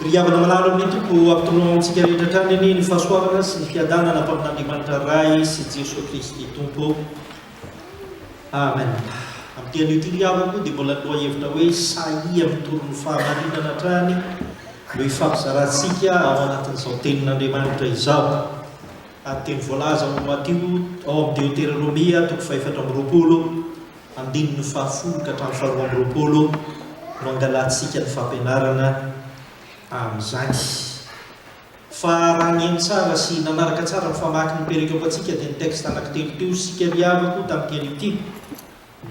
Riavana malalo amin'ny tompo ampitonontsika rehetra trany ny fahasoavana sy ny fiadanana avy amin'Andriamanitra ray sy Jesosy Kristy tompo. Amen. Amin'ity riavako dia mbola aloha hevitra hoe saia mitorony fahamarinana trany no ifampizarantsika ao anatin'izao tenin'Andriamanitra izao. Ary teny voalaza ao Matio ao amin'ny Deutéronomia toko 4:20 andininy 10 ka hatramin'ny 12:20 no angalatsika ny fampianarana amin'izany. Fa raha ny tsara sy nanaraka tsara ny famaky ny perikop antsika dia ny texte anankitelo teo isika riavako tamin'ny ity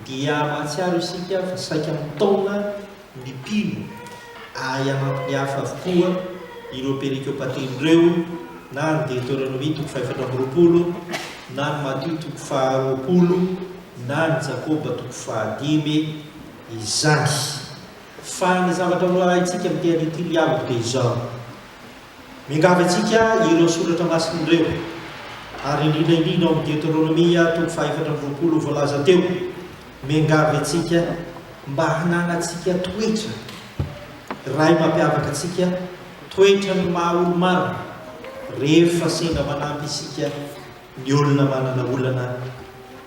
dia mahatsiaro isika fa saika mitaona ny mpino ay anatin'ny hafa avokoa ireo perikop telo ireo, na ny Deutéronomie toko 4:20, na ny Matio toko 20, na ny Jakoba toko 5 izany. Fa ny zavatra lohaitsika amin'ny ity riavako dia izao: miangavy antsika ireo soratra masina ireo, ary indrindra ao amin'ny Deutéronomia toko 4:20 voalaza teo, miangavy antsika mba hananantsika toetra ray mampiavaka antsika, toetra ny maha olo maro rehefa sendra manampy isika ny olona manana olana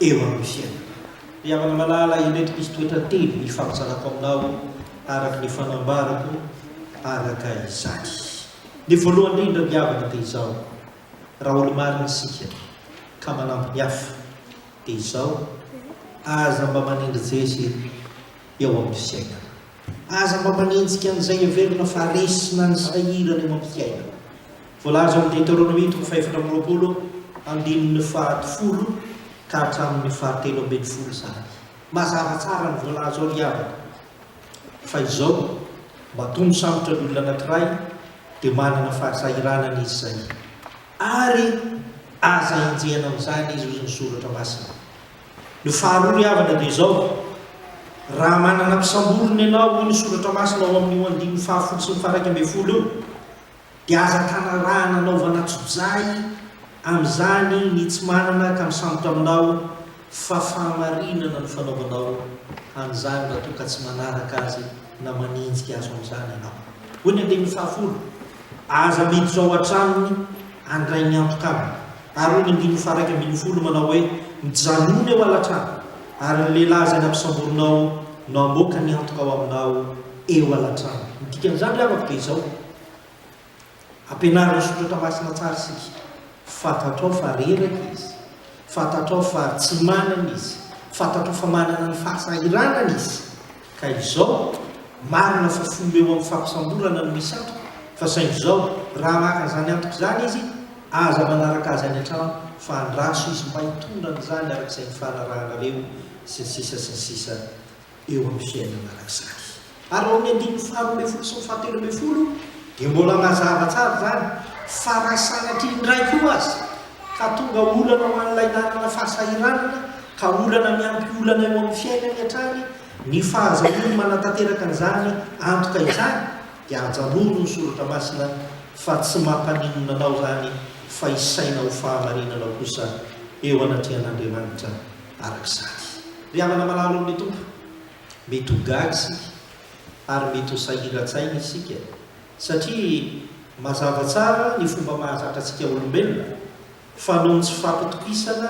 eo amin'ny fiainana. Riavana malala indretra misy toetra telo ifampizarako aminao araka ny fanambarako araka izany. Ny voalohany indrindra riavana dia izao: raha olo marina isika ka manampy ny hafa dia izao, aza mba manendry Jesy eo amin'ny fiainana, aza mba manenjika an'izay averina fa resina ny sahirana eo amin'ny fiainana. Voalaza ao amin'ny Deutéronomie toko 4:20 andininy 10 ka hatramin'ny 13 zany. Mazava tsara ny voalaza ao riavana fa izao mba tombo sambotra ny olona anankiray dia manana fahasahiranana izy zay, ary aza enjehana amin'izany izy ozy ny soratra masina. Ny faharoa riavana dia izao: raha manana mpisamborona ianao ny soratra masina ao amin'ny 1:10 sy 1:20 io dia aza tanarahana anaovana tsojay amin'izany ny tsy manana ka misambotra aminao fa fahamarinana ny fanaovanao an'izany raha toa ka tsy manaraka azy na maninjika azo amin'izany ianao. Hoy ny 10:10 aza miditra ao an-tranony andray ny antoka aminy. Ary hoy ny 11:20 manao hoe mijanona eo alatrano, ary ny lehilahy zay nampisamborinao no amoaka ny antoka ao aminao eo alatrano. Ny dikan'izany riavako dia izao: ampianarina soratra masina tsara isika, fantatrao fa reraka izy, fantatrao fa tsy manana izy, fantatrao fa manana ny fahasahiranana izy. Ka izao marina fa fomba eo amin'ny fampisamborana no misy antoka, fa saingy izao raha maka an'izany antoka izany izy, aza manaraka azy any an-trano fa andraso izy mba hitondrana izany arak'izay ny fanarahanareo sy ny sisa sy ny sisa eo amin'ny fiainana arak'izany. Ary ao amin'ny 12 sy 13 dia mbola mazava tsara zany fa raha sanatry indray koa azy ka tonga olana ho an'ilay nanana fahasahiranana ka olana miampy olana eo amin'ny fiainany hatrany, ny fahazahoany manatanteraka an'izany antoka izany dia ajanoro ny soratra masina fa tsy mampaninona anao zany fa isaina ho fahamarinanao kosa eo anatrehan'Andriamanitra arak'izany. Riavana malalo amin'ny tompo, mety ho gaga isika ary mety ho sahiran-tsaina isika, satria mazava tsara ny fomba mahazatra antsika olombelona fa noho ny tsy fampitokisana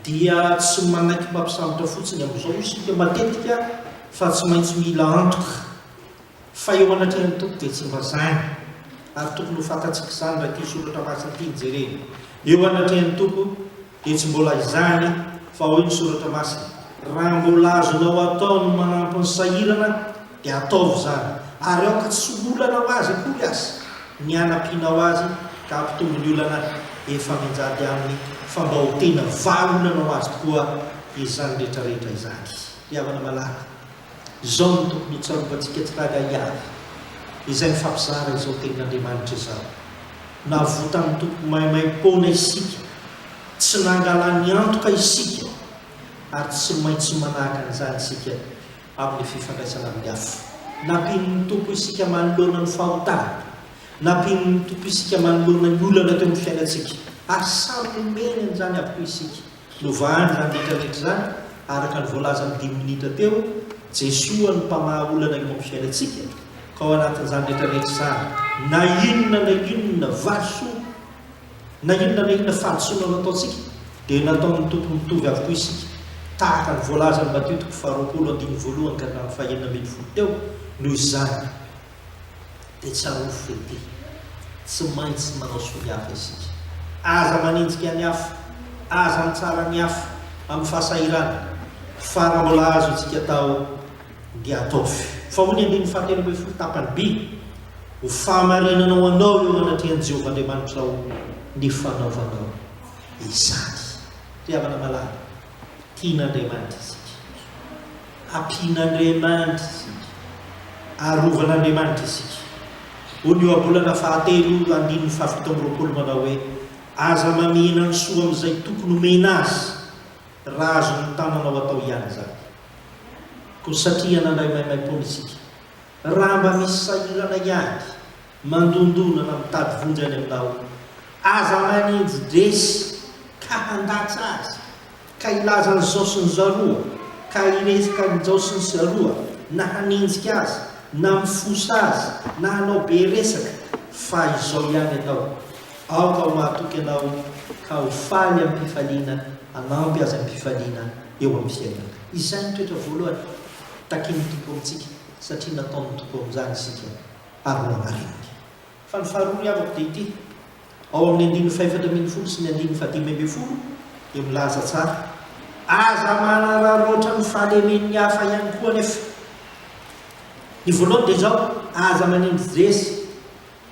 dia tsy manaiky mampisambotra fotsiny amin'izao isika matetika fa tsy maintsy mila antoka. Fa eo anatrehan'ny tompo dia tsy mba zany, ary tokony ho fantatsika izany raha ity soratra masina ity nijerena. Eo anatrehan'ny tompo dia tsy mbola izany, fa hoy ny soratra masina: raha mbola azonao atao no manampy ny sahirana dia ataovy izany, ary aoka tsy olana ho azy akory azy ny anampianao azy ka ampitombo ny olana efa menjady aminy, fa mba ho tena vaolana ho azy tokoa izany rehetrarehetra izany. Riavana malala, izao no tokony hitsarovantsika tsiraga iavy izay mifampizara izao tenin'Andriamanitra izao. Navota amin'ny tompo maimai-poana isika, tsy nangalany antoka isika, ary tsy maintsy manahaka an'izany isika amin'ny fifandraisana amin'ny hafa. Nampian'ny tompo isika manoloana ny fahotana, nampian'ny tompo isika manoloana ny olana teo amin'ny fiainantsika, ary samy nomeny an'izany avokoa isika. Novahany zany rehetrarehetra zany araka ny voalaza ny 10 minitra teo, Jesoa ny mpamaha olana eo amin'ny fiainantsika ka ao anatin'izany rehetrarehetra izany na inona vasoa na inona fahadisoana no ataontsika dia nataon'ny tompo mitovy avokoa isika tahaka ny voalazany Mateo 20:1 ka hatramin'ny 4:20 teo noho izany dia tsara ho fety tsy maintsy manao soa ny hafa isika aza manenjika ny hafa aza mitsara ny hafa amin'ny fahasahirana fa raha mbola azo antsika atao dia ataovy fa ho ny andiny fahatelo tapany B ho fahamarinanao anao eo anatrehan'i Jehovah Andriamanitra ao ny fanaovanao izany tiavana malala tian'Andriamanitra isika ampian'Andriamanitra isika arovan'Andriamanitra isika ho ny eo abolana fahatelo 7:20 manao hoe aza mamena ny soa amin'izay tokony homena azy raha azo ny tananao atao ihany zany ko satria nandray maimaimpona isika raha mba misy sahirana ihany mandondonana mitady vonjany aminao aza manenjy dresy ka handatsa azy ka ilaza ny zao sy ny zaroa ka iresaka ny zao sy ny zaroa na hanenjika azy na mifosa azy na hanao be resaka fa izao ihany atao ao ka ho mahatoky anao ka ho faly amin'ny mpifaliana anampy azy amin'ny mpifaliana eo amin'ny fiainana izay ny toetra voalohany takiany tompo amintsika satria nataon'ny tompo amin'izany isika ary namarinany fa ny faharoa avako dia ity ao amin'ny 5:20 sy ny 5:10 dia milaza tsara aza manararoatra ny fahalemen'ny hafa ihany koa nefa ny voalohany dia zao aza manenjy dresy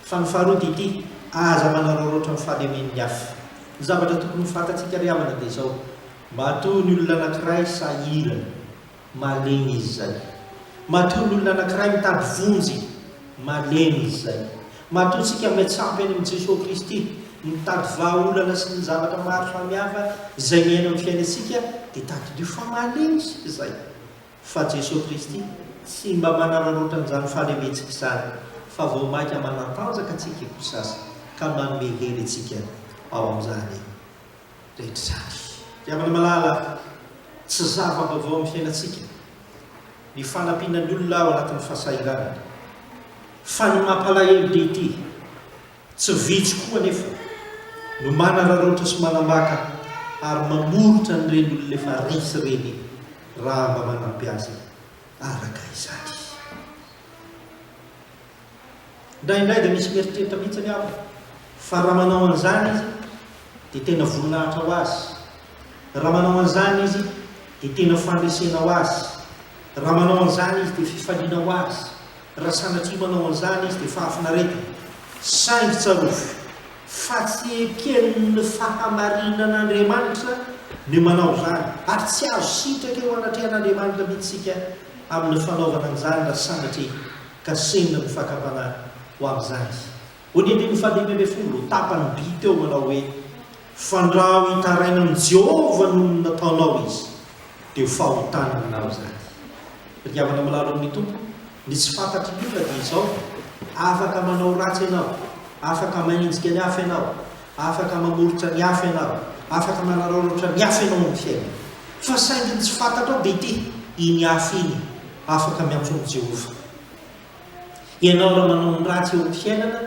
fa ny faharoa dia ity aza manararoatra ny fahalemen'ny hafa ny zavatra tokony fantatsika ry havana dia zao matoa ny olona anankiray sahirana malemy izy zay matoa ny olona anankiray mitady vonjy malemy izy zay matoa tsika miatsampy any amin'i Jesosy Kristy mitady vahaolana sy ny zavatra maro samihafa izay miaina amin'ny fiainantsika dia tadio fa malemy isika zay fa Jesosy Kristy tsy mba manararoatra n'izany fahalementsika izany fa vao maika manatanjaka atsika kosasa ka manome hery atsika ao amin'izany rehetra zany tiavana malala tsy zava-baovao amin'ny fiainantsika ny fanampianan'ny olona ao anatin'ny fahasahirana fa ny mampalahelo dia ity tsy vitsy koa nefa no manararoatra sy manambaka ary mamorotra ny reny olona efa risy reny raha mba manampy azy araka izany indraindray dia misy mieritreritra mihitsy ny ao fa raha manao an'izany izy dia tena voninahitra ho azy raha manao an'izany izy dia tena fandresena ho azy raha manao an'izany izy dia fifaliana ho azy raha sanatria manao an'izany izy dia fahafinaretana saingy tsarofy fa tsy eken'ny fahamarinan'Andriamanitra ny manao zany ary tsy azo sitraka eo anatrehan'Andriamanitra mihitsika amin'ny fanaovana an'izany raha sanatria ka semina ny fakapana ho amin'izany ho ny 5:20 tapany B teo manao hoe fandraho hitaraina amin'ny Jehovah no nataonao izy dia ho fahotananao zany riavana malalo amin'ny tompo ny tsy fantatry ny olona dia izao afaka manao ratsy ianao afaka manenjika ny hafa ianao afaka mamorotra ny hafa ianao afaka manararotra ny hafa ianao amin'ny fiaina fa saingy tsy fantatrao dia ity iny hafa iny afaka miantson'i Jehovah ianao raha manao ny ratsy eo amin'ny fiainana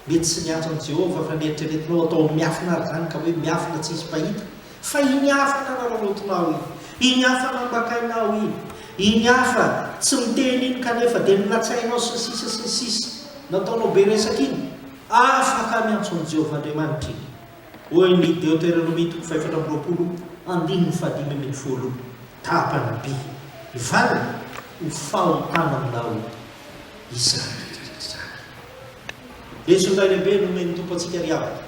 mety tsy miantso an'i Jehovah fa nieritreretinao atao miafina ary zany ka hoe miafina tsisy pahita fa iny hafa nanararotinao iny hafa nambakainao iny hafa tsy miteny iny kanefa dia nilatsainao sy ny sisa nataonao be resaka iny afaka miantso an'i Jehovah Andriamanitra iny hoy ny Deutéronomie 5:15 tapany B ny valiny ho fahotana aminao izany lesondray lehibe no omeny tompo antsika ry havana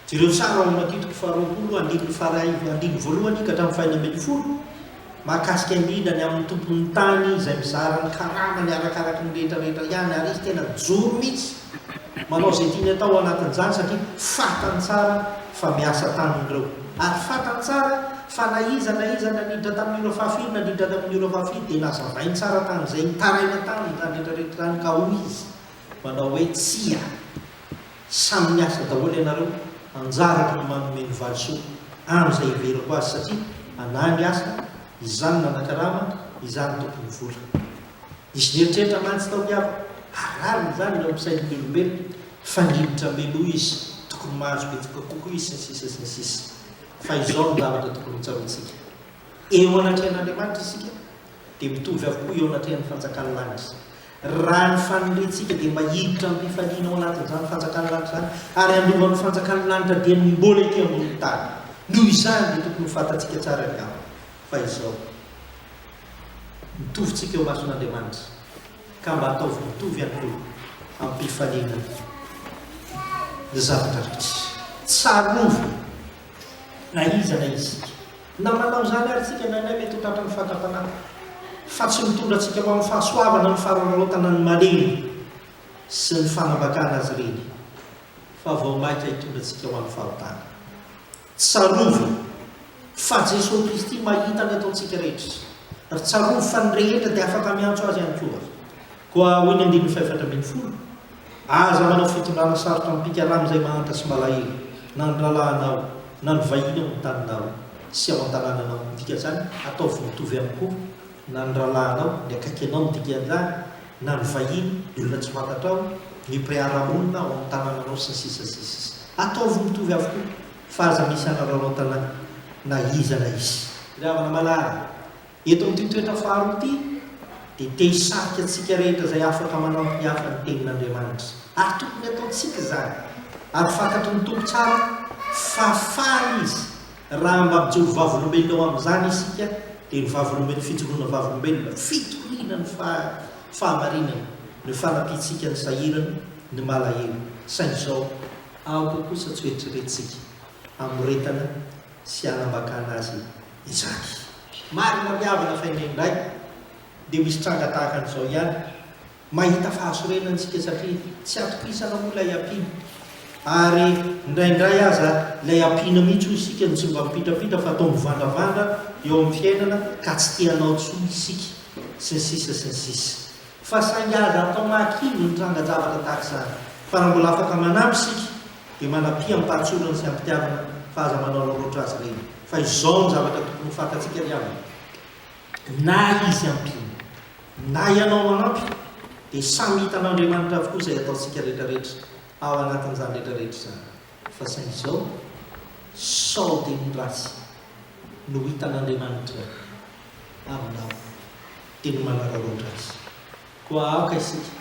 jereo sara ao Mateo 20:1 ka hatramin'ny 4:20 mahakasika indrindra ny amin'ny tompon'ny tany izay mizara ny karamany arakaraky ny rehetrarehetra ihany ary izy tena joro mihitsy manao izay tiany atao anatin'izany satria fatany tsara fa miasa tamin'ireo ary fatany tsara fa naiza niditra tamin'ireo fahafiry nandritra tamin'ireo fahafiry dia nazavainy tsara tamin'izay nitaraina taminy zany rehetrarehetra zany ka ho izy manao hoe tsia samy miasa daholo ianareo anjaraka ny manome ny valisoa amin'izay iverako azy satria anany asa izany nanakarama izany tompony vola izy nieritreritra mantsy tao miava arariny zany no ampisain'ny olombelona faniditra meloha izy tokony mahazo betsaka kokoa izy sisa fa izao no zavatra tokony hitsaroantsika eo anatrehan'Andriamanitra isika dia mitovy avokoa eo anatrehan'ny fanjakany lanitra raha ny fanorentsika dia mahiditra amin'ny fifaliana ao anatin'izany fanjakany lanitra zany ary andovan'ny fanjakany lanitra dia mbola ety ambony tany noho izany dia tokony hofantatsika tsara ny ao fa izao mitovytsika eo mason'Andriamanitra ka mba ataovy mitovy ihany koa amin'ny mpifaliana ny zavatra rehetra tsarovo na iza na isika na manao zany ary tsika nanay mety ho tratran'ny fahatapanana fa tsy mitondra antsika ho amin'ny fahasoavana ny fararotana ny malemy sy ny fanambakana azy reny fa vao maika hitondra antsika ho amin'ny fahotana tsarovo fa Jesosy Kristy mahita ny ataontsika rehetra ary tsarovo fa ny rehetra dia afaka miantso azy ihany koa koa hoy ny 5:40 aza manao fitondrana sarotra mipika-rano izay mahanta sy malahelo na ny ralahanao na ny vahiny ao an-taninao sy ao an-tanànanao midika zany ataovy mitovy ihany koa na ny ralahanao ny akaiky anao midika an'izany na ny vahiny ny olona tsy fantatrao ny mpiara-monina ao amin'ny tanànanao sy ny sisa ataovy mitovy avokoa fa aza misy anararaotana na iza na izy ry havana malala eto amin'ity toetra faharoa ity dia te hisarika antsika rehetra izay afaka manampy ny hafa ny tenin'Andriamanitra ary tokony ataontsika zany ary fantatry ny tompo tsara fa faly izy raha mba mijobo vavolombelona ao amin'izany isika dia ny vavolombelona fijoroana vavolombelona fitoriana ny fahamarinana ny fanapitsika ny sahirana ny malahelo sain'izao aoka kosa tsy hoeritreretintsika amoretana sy anambakana azy izany marina miavana fainendray dia misy tranga tahaka an'izao ihany mahita fahasorenantsika satria tsy atopisana moa ilay ampina ary indraindray aza ilay ampina mihitsy ho isika no tsy mba mipitrapitra fa atao mivandravandra eo amin'ny fiainana ka tsy tianao tsoa isika sy ny sisa fa saingy aza atao mahakino ny tranga-javatra tahaka izany fa raha mbola afaka manampy isika dia manapia mipahatsorana sy ampitiavana fa aza manao lorotra azy reny fa izao ny zavatra tokony hofantatsika ry aminy na izy ampina na ianao manampy dia samy hitan'Andriamanitra avokoa izay ataontsika rehetrarehetra ao anatin'izany rehetrarehetra zany fa sain'izao sao dia ny rasy no hitan'Andriamanitra aminao dia ny manararoatra azy koa aoka isika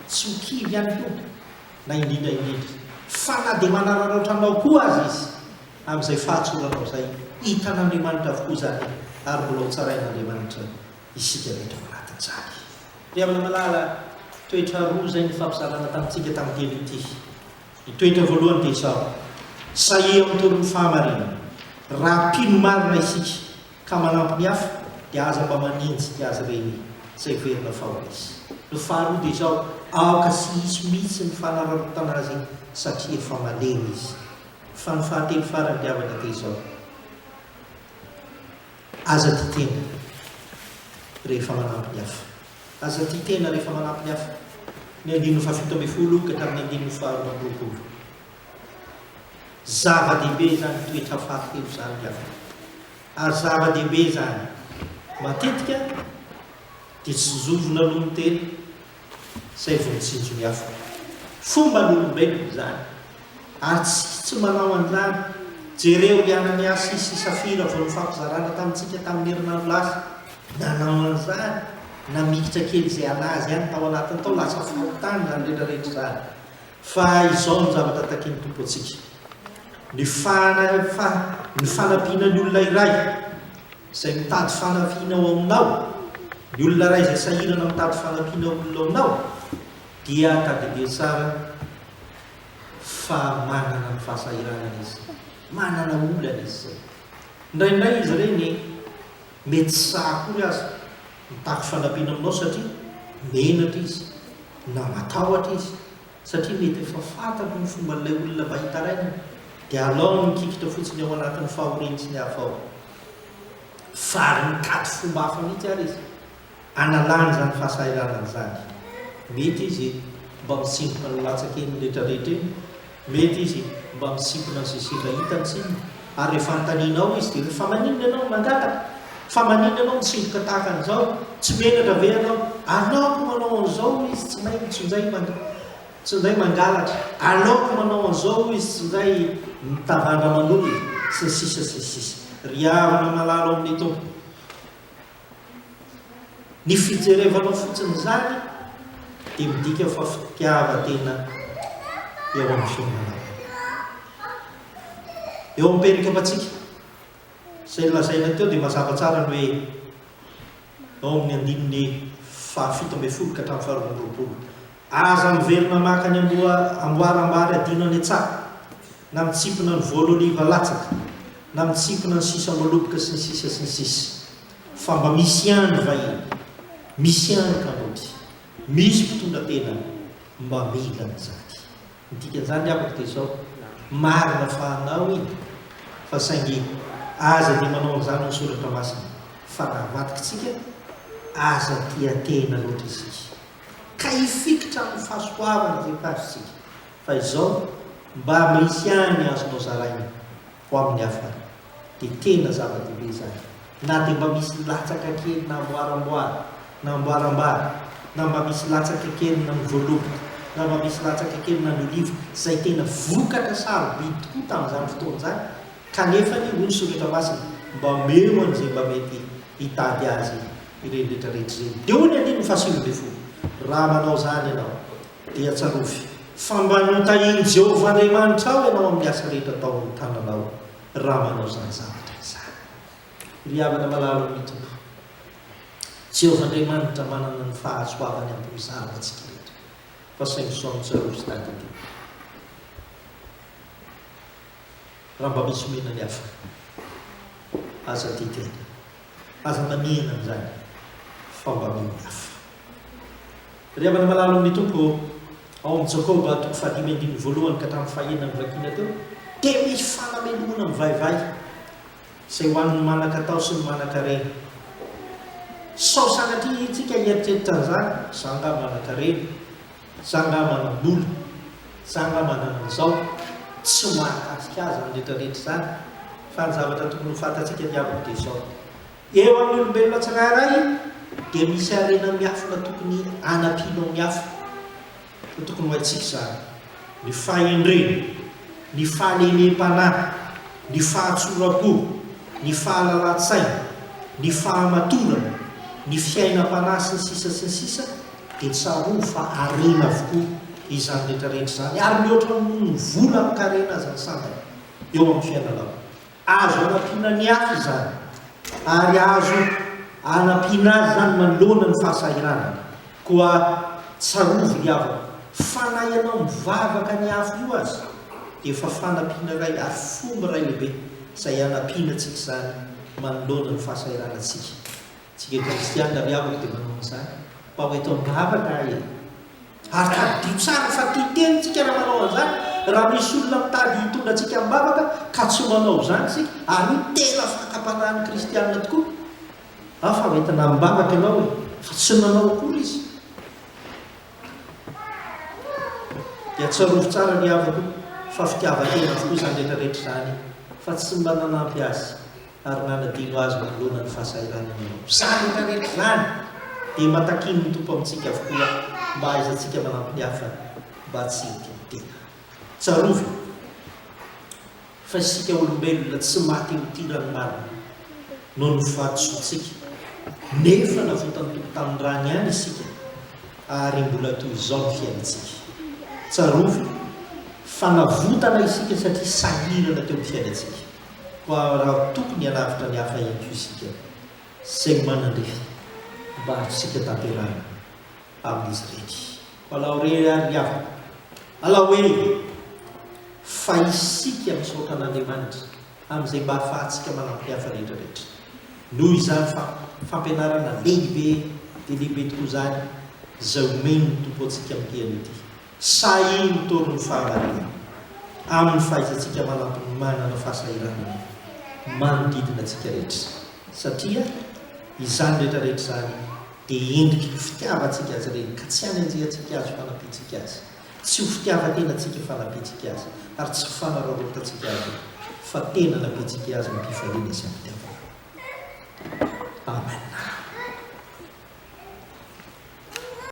tsy hokivy ihany koa na indrindra fa na dia manararoatra anao koa azy izy amin'izay fahatsoranao izay hitan'Andriamanitra avokoa zany ary mbola ho tsarain'Andriamanitra isika rehetra manatin'izany ry amina malala toetra roa zay ny fampizarana tamintsika tamin'ny teny ity ny toetra voalohany dia izao sahy amin'ny toron'ny fahamarina raha mpino marina isika ka manampy ny hafa dia aza mba maninjika azy reny izay verina fahona izy ny faharoa dia izao aoka sy isy mihitsy ny fanararotana azy satria efa malemy izy fa ny fahatelo farany diavana dia izao aza ty tena rehefa manampy ny hafa aza ty tena rehefa manampy ny hafa ny 7:10 ka tamin'ny 9:20 zava-dehibe zany toetra fahatelo zany hafa ary zava-dehibe zany matetika dia tsy zovona noho ny tena izay vonitsinjo ny hafa fomba n'olombelona zany ary tsy manao an'izany jereo ianany asy sy safira vao ny fampizarana tamintsika tamin'ny herinandro lasa nanao an'izany na mikitra kely izay anazy ihany tao anatiny tao lasa fahotany zany rehetrarehetra zany fa izao ny zavatra takeny tompo antsika ny fanampiana ny olona iray izay mitady fanampiana ao aminao ny olona iray izay sahirana mitady fanampiana olona ao aminao dia tadidia tsara fa manana ny fahasahirana izy manana olana izy zay indraindray izy reny mety sakory azy mitaky fanampiana aminao satria menatra izy na matahotra izy satria mety efa fantako ny fomba n'ilay olona mba hitaraina dia alao mikikitra fotsiny ao anatin'ny fahorentsy ny hafa ao fary mitady fomba hafa mihitsy ary izy analany zany fahasahiranany zany mety izy mba mitsimpona ny latsakeny rehetrarehetra eny mety izy mba misimpona ny zezeva hitantsiny ary rehefa ntaninao izy dia rehefa maninona ianao mangataka fa maninona ianao mitsimboka tahaka an'izao tsy menatra ve ianao anaoko manao an'izao izy tsy may tsy indray mangalatra, anaoko manao an'izao izy tsy indray mitavandra manolo sy sisa sy sisa. Ry havana malalo amin'ny tompo, ny fijerevanao fotsiny zany dia midika fa fitiavatena eo amin'ny fiainana, eo amin'ny perikapatsika. Izay lazaina teo dia mazava tsara ny hoe ao amin'ny andininy 7 ka hatramin'ny 8 aza miverina maka ny amboarambary adino any an-tsaka, na mitsipona ny voaloliva latsaka, na mitsipona ny sisa maloboka sy ny sisa sy ny sisa, fa mba misy ihany vahiny, misy ihany kanoty, misy mpitondra tena mba mila ny zaky. Dikan'izany afaka dia izao marina fa anao iny fa saingy aza dia manao an'izany ny soratra masina fa raha vatikitsika aza tia tena loatra isika ka hifikitra amin'ny fahasoavana zay kasitsika, fa izao mba misy ihany azonao zaraina ho amin'ny hafana dia tena zava-dehibe zany. Na dia mba misy latsaka kely na amboaramboary na amboarambary, na mba misy latsaka kely na mivoaloboka, na mba misy latsaka kely na ny olivo, izay tena vokatra sarobidy tokoa tamin'izany fotoana izany, kanefa ny hoy ny soratra masina mba meo an'izay mba mety hitady azy ireny rehetrarehetra izay. Dia hoy ny andininy 7 raha manao zany ianao dia tsarovy fa mba notahiny Jehovah Andriamanitra ao ianao amin'ny asa rehetra atao amin'ny tananao raha manao zany zavatra izany. Ry havana malalo amin'ny tompo, Jehovah Andriamanitra manana ny fahasoavany amin'ny zavatsika rehetra, fa saingy soa mitsarovy sy tady ty raha mba misy omena ny hafa aza ty tena, aza manihana amin'izany fa mba mino ny hafa. Ry havana malalo amin'ny tompo, ao amin'ny Jakoba 5:1 ka hatramin'ny 9 vakina teo dia misy fanamelona mivaivay izay ho an'ny manan-katao sy ny manan-karena. Sao sanatria itsika hieritreritra an'izany, zanga manan-karena, zanga manam-bola, zanga manan'izao, tsy mahakasika azy amin'ny rehetrarehetra izany, fa ny zavatra tokony ho fantatsika diavana dia izao: eo amin'ny olombelona tsirairay dia misy harena miafina tokony anampianao ny hafa. Tokony ho haitsika izany: ny fahendrena, ny fahalelem-panahy, ny fahatsoram-po, ny fahalala-tsaina, ny fahamatorana, ny fiainam-panahy sy ny sisa sy ny sisa, dia tsaroa fa harena avokoa izany rehetrarehetra izany, ary mihoatra ny vola amin'ny karena azy ny sambany eo amin'ny fiainanao. Azo anampiana ny hafa izany, ary azo anampiana azy izany manoloana ny fahasahiranana. Koa tsarovy ry havana fa na ianao mivavaka ny hafa io azy dia efa fanampiana ray ary fomba ray lehibe izay anampiana antsika izany manoloana ny fahasahiranantsika. Tsika kristiana ry havana dia manao an'izany mba ho eto mivavaka e, ary tadio tsara fa tia tenitsika raha manao an'izany. Raha misy olona mitady hitondra antsika mivavaka ka tsy manao izany sika, ary tena fakapanahan'ny kristiana tokoa, fa ho entina mivavaka ianao e, fa tsy manao akory izy. Dia tsarovy tsara ny havako fa fitiavan-tena avokoa izany rehetrarehetra izany, fa tsy mba nanampy azy ary nanadino azy manoloana ny fahasahiranana ianao. Izany rehetrarehetra izany dia matakiny ny tompo amintsika avokoa mba aizantsika manampy ny hafa mba tsy hitena. Tsarovy fa isika olombelona tsy maty ho tirany marina noho ny fahatsotsika, nefa navotany tompo tamin'ny rany ihany isika ary mbola toy izao ny fiainantsika. Tsarovy fa navotana isika satria sahirana teo amin'ny fiainantsika, fa raha tokony hanavitra ny hafa ihany koa isika izay manandrefy mba isika tanterana amin'izy rehetra. Alao re ary hafa, alao hoe fa isika misaotra an'Andriamanitra amin'izay mba ahafahantsika manampy hafa rehetrarehetra. Noho izany fampianarana lehibe dia lehibe tokoa izany izay omeny ny tompo antsika amin'ny an'ity. Sahy mitory ny fahamarina amin'ny fahaizantsika manampy ny manana fahasahiranana manodidina antsika rehetra, satria izany rehetrarehetra izany dia endriky ny fitiavantsika azy ireny, ka tsy hanenjehantsika azy fanampiantsika azy, tsy ho fitiavan-tena antsika fanampiantsika azy, ary tsy fanararotantsika azy, fa tena nampiantsika azy ny mpifaliana sy ny fitiavana. Amen.